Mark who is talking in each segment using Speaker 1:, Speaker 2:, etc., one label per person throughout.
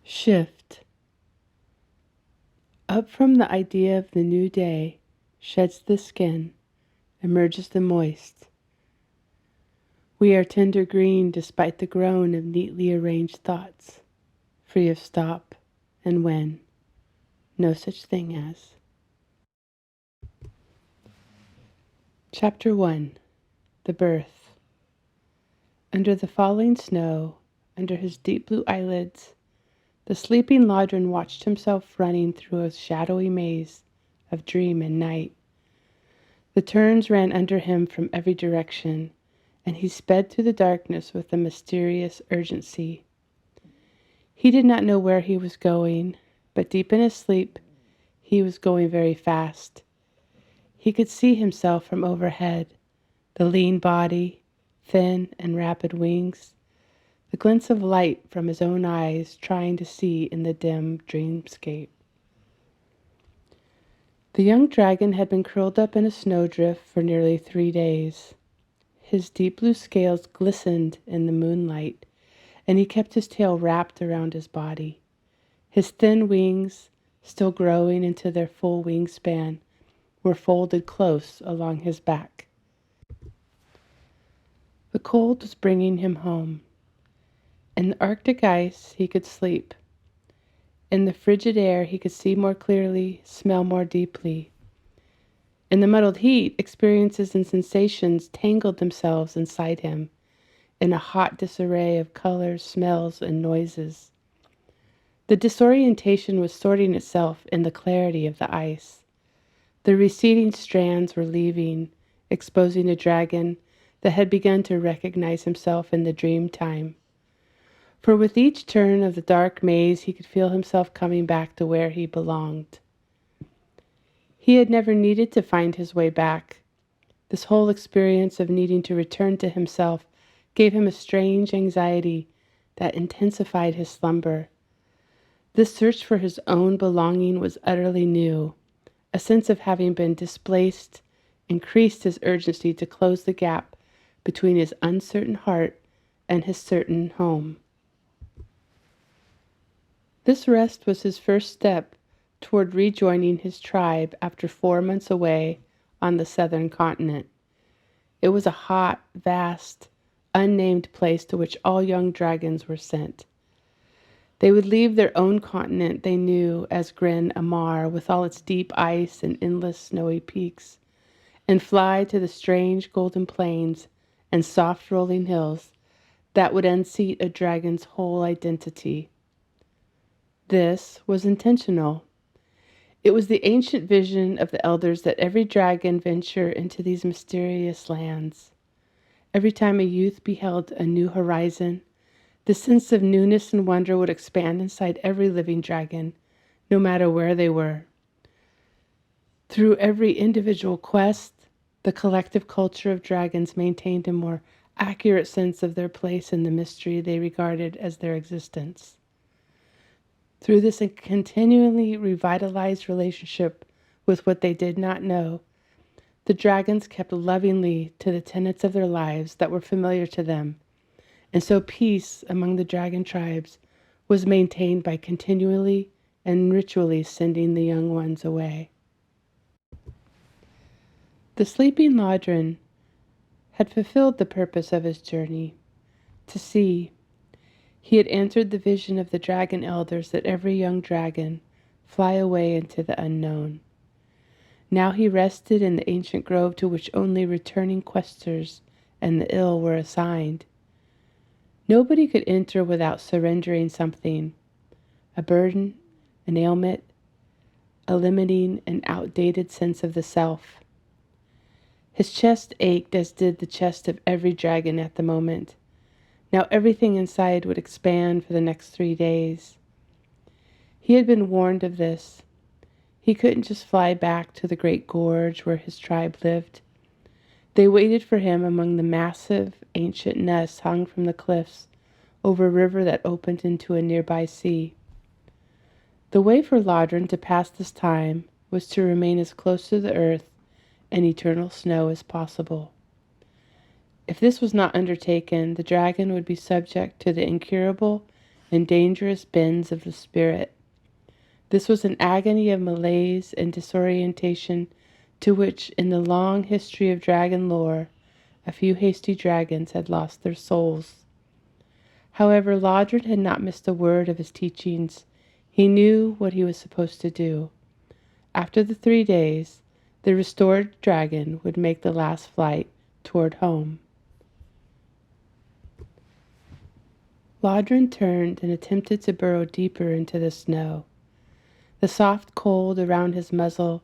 Speaker 1: Shift. Up from the idea of the new day, sheds the skin, emerges the moist. We are tender green despite the groan of neatly arranged thoughts, free of stop and when, no such thing as. Chapter 1. The Birth. Under the falling snow, under his deep blue eyelids, the sleeping Ladrin watched himself running through a shadowy maze of dream and night. The turns ran under him from every direction, and he sped through the darkness with a mysterious urgency. He did not know where he was going, but deep in his sleep, he was going very fast. He could see himself from overhead, the lean body, thin and rapid wings, the glints of light from his own eyes trying to see in the dim dreamscape. The young dragon had been curled up in a snowdrift for nearly 3 days. His deep blue scales glistened in the moonlight, and he kept his tail wrapped around his body. His thin wings, still growing into their full wingspan, were folded close along his back. The cold was bringing him home. In the Arctic ice, he could sleep. In the frigid air, he could see more clearly, smell more deeply. In the muddled heat, experiences and sensations tangled themselves inside him in a hot disarray of colors, smells, and noises. The disorientation was sorting itself in the clarity of the ice. The receding strands were leaving, exposing a dragon that had begun to recognize himself in the dream time. For with each turn of the dark maze, he could feel himself coming back to where he belonged. He had never needed to find his way back. This whole experience of needing to return to himself gave him a strange anxiety that intensified his slumber. This search for his own belonging was utterly new. A sense of having been displaced increased his urgency to close the gap between his uncertain heart and his certain home. This rest was his first step toward rejoining his tribe after 4 months away on the southern continent. It was a hot, vast, unnamed place to which all young dragons were sent. They would leave their own continent they knew as Gren Amar with all its deep ice and endless snowy peaks, and fly to the strange golden plains and soft rolling hills that would unseat a dragon's whole identity. This was intentional. It was the ancient vision of the elders that every dragon venture into these mysterious lands. Every time a youth beheld a new horizon, the sense of newness and wonder would expand inside every living dragon, no matter where they were. Through every individual quest, the collective culture of dragons maintained a more accurate sense of their place in the mystery they regarded as their existence. Through this continually revitalized relationship with what they did not know, the dragons kept lovingly to the tenets of their lives that were familiar to them, and so peace among the dragon tribes was maintained by continually and ritually sending the young ones away. The sleeping Ladrin had fulfilled the purpose of his journey, to see. He had answered the vision of the dragon elders that every young dragon fly away into the unknown. Now he rested in the ancient grove to which only returning questers and the ill were assigned. Nobody could enter without surrendering something, a burden, an ailment, a limiting and outdated sense of the self. His chest ached as did the chest of every dragon at the moment. Now everything inside would expand for the next 3 days. He had been warned of this. He couldn't just fly back to the great gorge where his tribe lived. They waited for him among the massive, ancient nests hung from the cliffs over a river that opened into a nearby sea. The way for Ladrin to pass this time was to remain as close to the earth and eternal snow as possible. If this was not undertaken, the dragon would be subject to the incurable and dangerous bends of the spirit. This was an agony of malaise and disorientation to which, in the long history of dragon lore, a few hasty dragons had lost their souls. However, Ladrin had not missed a word of his teachings. He knew what he was supposed to do. After the 3 days, the restored dragon would make the last flight toward home. Ladrin turned and attempted to burrow deeper into the snow. The soft cold around his muzzle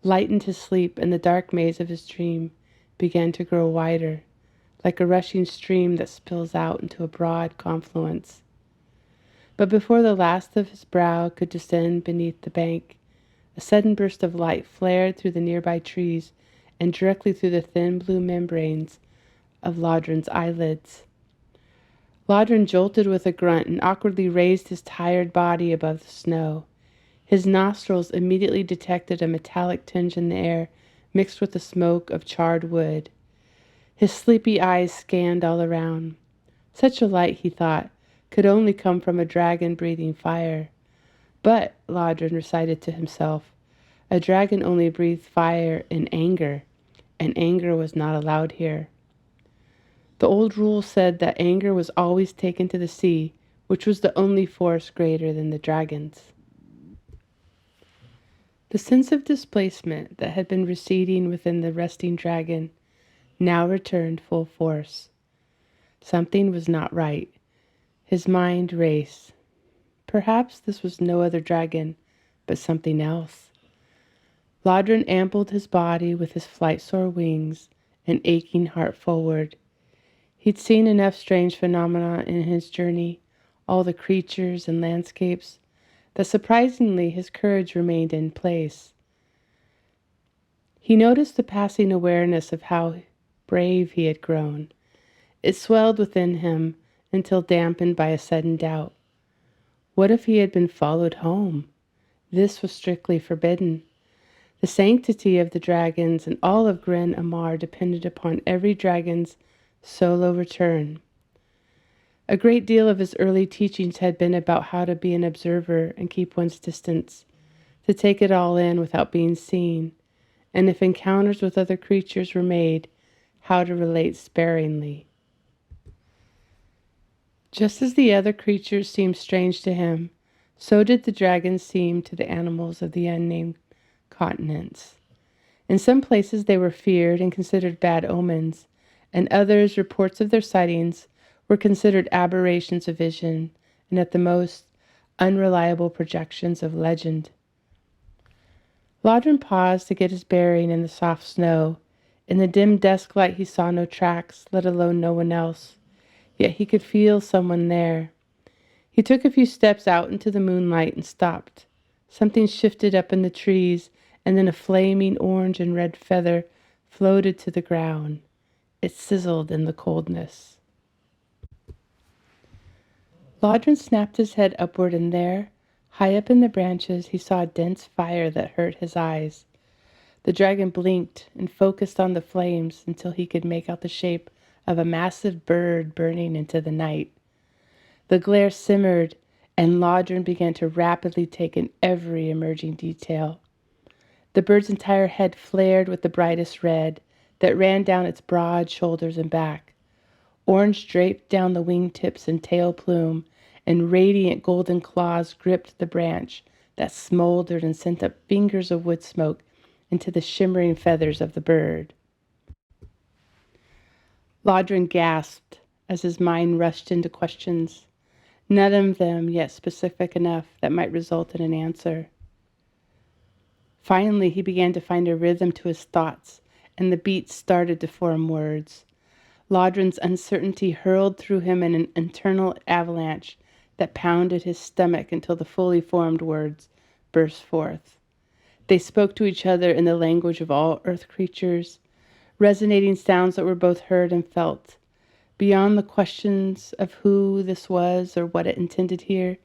Speaker 1: lightened his sleep, and the dark maze of his dream began to grow wider, like a rushing stream that spills out into a broad confluence. But before the last of his brow could descend beneath the bank, a sudden burst of light flared through the nearby trees and directly through the thin blue membranes of Ladrin's eyelids. Ladrin jolted with a grunt and awkwardly raised his tired body above the snow. His nostrils immediately detected a metallic tinge in the air mixed with the smoke of charred wood. His sleepy eyes scanned all around. Such a light, he thought, could only come from a dragon breathing fire. But, Ladrin recited to himself, a dragon only breathed fire in anger, and anger was not allowed here. The old rule said that anger was always taken to the sea, which was the only force greater than the dragon's. The sense of displacement that had been receding within the resting dragon now returned full force. Something was not right. His mind raced. Perhaps this was no other dragon, but something else. Ladrin ambled his body with his flight-sore wings and aching heart forward. He'd seen enough strange phenomena in his journey, all the creatures and landscapes, that surprisingly his courage remained in place. He noticed the passing awareness of how brave he had grown. It swelled within him until dampened by a sudden doubt. What if he had been followed home? This was strictly forbidden. The sanctity of the dragons and all of Gren Amar depended upon every dragon's solo return. A great deal of his early teachings had been about how to be an observer and keep one's distance, to take it all in without being seen, and if encounters with other creatures were made, how to relate sparingly. Just as the other creatures seemed strange to him, so did the dragons seem to the animals of the unnamed continents. In some places they were feared and considered bad omens, and others, reports of their sightings were considered aberrations of vision and at the most unreliable projections of legend. Ladrin paused to get his bearing in the soft snow. In the dim dusk light he saw no tracks, let alone no one else, yet he could feel someone there. He took a few steps out into the moonlight and stopped. Something shifted up in the trees, and then a flaming orange and red feather floated to the ground. It sizzled in the coldness. Ladrin snapped his head upward, and there, high up in the branches, he saw a dense fire that hurt his eyes. The dragon blinked and focused on the flames until he could make out the shape of a massive bird burning into the night. The glare simmered, and Ladrin began to rapidly take in every emerging detail. The bird's entire head flared with the brightest red that ran down its broad shoulders and back. Orange draped down the wingtips and tail plume, and radiant golden claws gripped the branch that smoldered and sent up fingers of wood smoke into the shimmering feathers of the bird. Ladrin gasped as his mind rushed into questions, none of them yet specific enough that might result in an answer. Finally, he began to find a rhythm to his thoughts, and the beats started to form words. Ladrin's uncertainty hurled through him in an internal avalanche that pounded his stomach until the fully formed words burst forth. They spoke to each other in the language of all earth creatures, resonating sounds that were both heard and felt. Beyond the questions of who this was or what it intended here,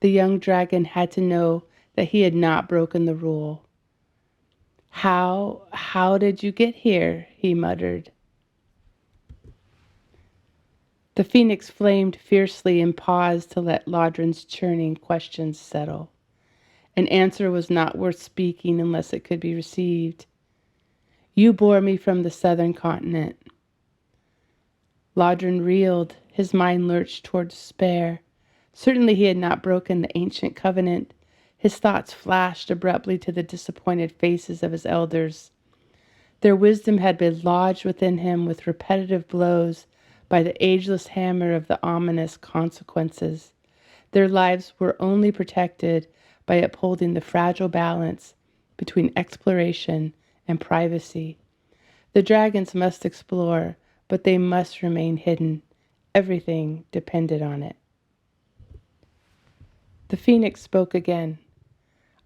Speaker 1: the young dragon had to know that he had not broken the rule. How did you get here?" he muttered. The phoenix flamed fiercely and paused to let Ladrin's churning questions settle. An answer was not worth speaking unless it could be received. You bore me from the southern continent. Ladrin reeled. His mind lurched toward despair. Certainly he had not broken the ancient covenant. His thoughts flashed abruptly to the disappointed faces of his elders. Their wisdom had been lodged within him with repetitive blows by the ageless hammer of the ominous consequences. Their lives were only protected by upholding the fragile balance between exploration and privacy. The dragons must explore, but they must remain hidden. Everything depended on it. The phoenix spoke again.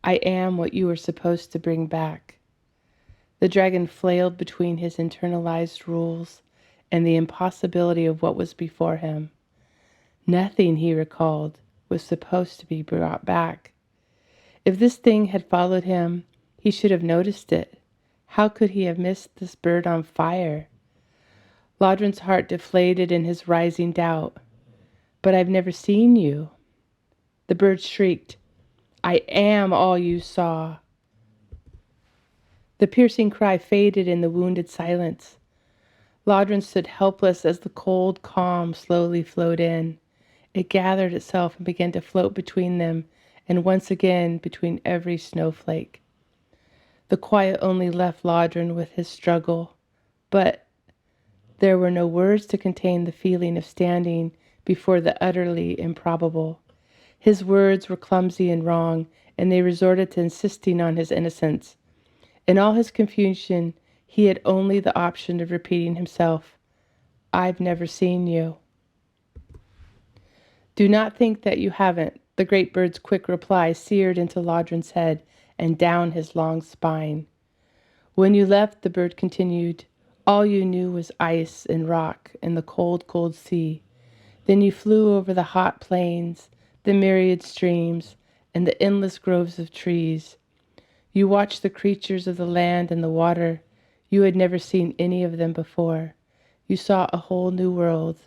Speaker 1: I am what you were supposed to bring back. The dragon flailed between his internalized rules and the impossibility of what was before him. Nothing, he recalled, was supposed to be brought back. If this thing had followed him, he should have noticed it. How could he have missed this bird on fire? Ladrin's heart deflated in his rising doubt. But I've never seen you. The bird shrieked, I am all you saw. The piercing cry faded in the wounded silence. Ladrin stood helpless as the cold calm slowly flowed in. It gathered itself and began to float between them, and once again between every snowflake. The quiet only left Ladrin with his struggle, but there were no words to contain the feeling of standing before the utterly improbable. His words were clumsy and wrong, and they resorted to insisting on his innocence. In all his confusion, he had only the option of repeating himself, I've never seen you. Do not think that you haven't, the great bird's quick reply seared into Ladrin's head and down his long spine. When you left, the bird continued, all you knew was ice and rock and the cold, cold sea. Then you flew over the hot plains, the myriad streams, and the endless groves of trees. You watched the creatures of the land and the water. You had never seen any of them before. You saw a whole new world.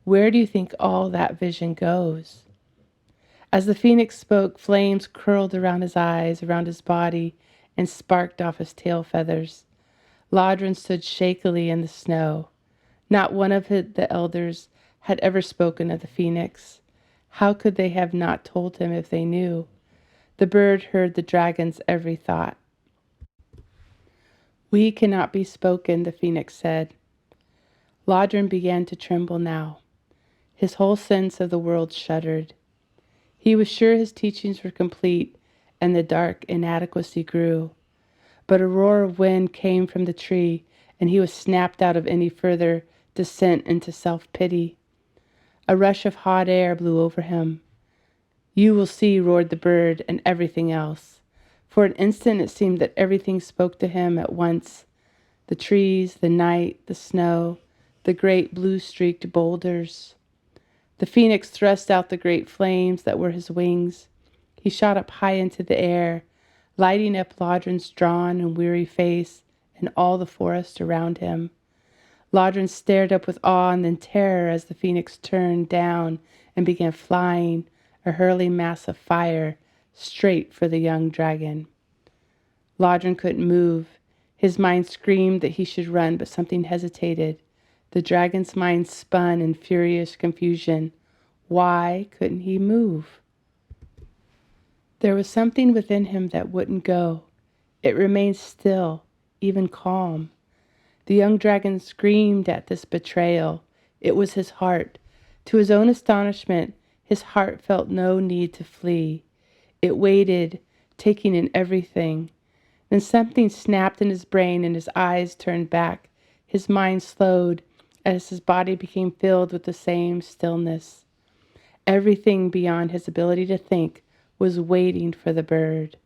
Speaker 1: Where do you think all that vision goes? As the phoenix spoke, flames curled around his eyes, around his body, and sparked off his tail feathers. Ladrin stood shakily in the snow. Not one of the elders had ever spoken of the phoenix. How could they have not told him if they knew? The bird heard the dragon's every thought. We cannot be spoken, the phoenix said. Ladrin began to tremble now. His whole sense of the world shuddered. He was sure his teachings were complete, and the dark inadequacy grew. But a roar of wind came from the tree, and he was snapped out of any further descent into self-pity. A rush of hot air blew over him. You will see, roared the bird, and everything else. For an instant it seemed that everything spoke to him at once. The trees, the night, the snow, the great blue-streaked boulders. The phoenix thrust out the great flames that were his wings. He shot up high into the air, lighting up Ladrin's drawn and weary face and all the forest around him. Ladrin stared up with awe and then terror as the phoenix turned down and began flying, a hurling mass of fire, straight for the young dragon. Ladrin couldn't move. His mind screamed that he should run, but something hesitated. The dragon's mind spun in furious confusion. Why couldn't he move? There was something within him that wouldn't go. It remained still, even calm. The young dragon screamed at this betrayal. It was his heart. To his own astonishment, his heart felt no need to flee. It waited, taking in everything. Then something snapped in his brain and his eyes turned back. His mind slowed as his body became filled with the same stillness. Everything beyond his ability to think was waiting for the bird.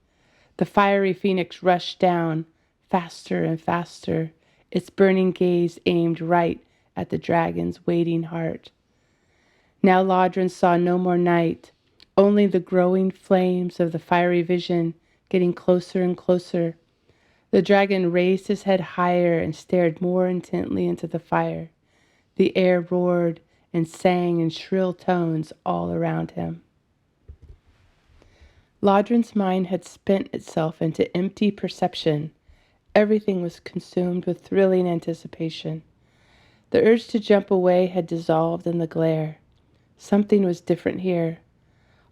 Speaker 1: The fiery phoenix rushed down, faster and faster, its burning gaze aimed right at the dragon's waiting heart. Now Ladrin saw no more night, only the growing flames of the fiery vision getting closer and closer. The dragon raised his head higher and stared more intently into the fire. The air roared, and sang in shrill tones all around him. Ladrin's mind had spent itself into empty perception. Everything was consumed with thrilling anticipation. The urge to jump away had dissolved in the glare. Something was different here.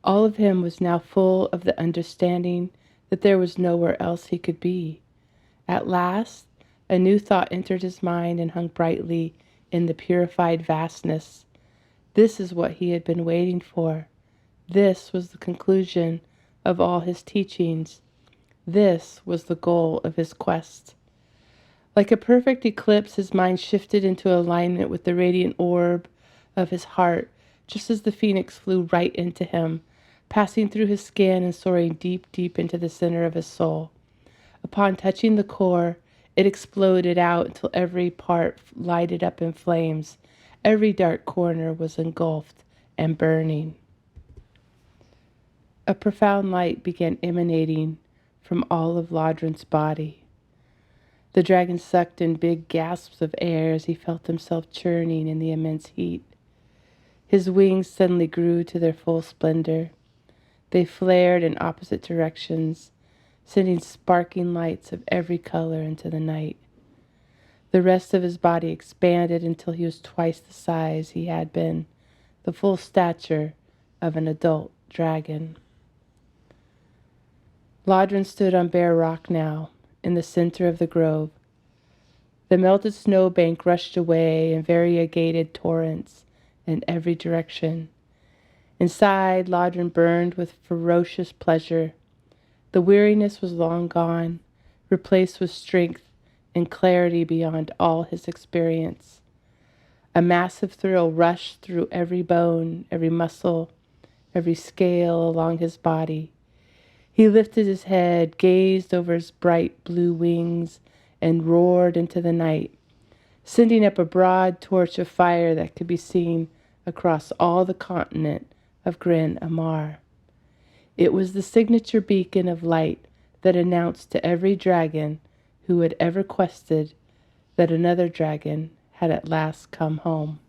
Speaker 1: All of him was now full of the understanding that there was nowhere else he could be. At last, a new thought entered his mind and hung brightly in the purified vastness. This is what he had been waiting for. This was the conclusion of all his teachings. This was the goal of his quest. Like a perfect eclipse, his mind shifted into alignment with the radiant orb of his heart, just as the phoenix flew right into him, passing through his skin and soaring deep, deep into the center of his soul. Upon touching the core, it exploded out until every part lighted up in flames. Every dark corner was engulfed and burning. A profound light began emanating from all of Ladrin's body. The dragon sucked in big gasps of air as he felt himself churning in the immense heat. His wings suddenly grew to their full splendor. They flared in opposite directions, sending sparking lights of every color into the night. The rest of his body expanded until he was twice the size he had been, the full stature of an adult dragon. Ladrin stood on bare rock now, in the center of the grove. The melted snowbank rushed away in variegated torrents in every direction. Inside, Ladrin burned with ferocious pleasure. The weariness was long gone, replaced with strength and clarity beyond all his experience. A massive thrill rushed through every bone, every muscle, every scale along his body. He lifted his head, gazed over his bright blue wings, and roared into the night, sending up a broad torch of fire that could be seen across all the continent of Gren Amar. It was the signature beacon of light that announced to every dragon who had ever quested that another dragon had at last come home.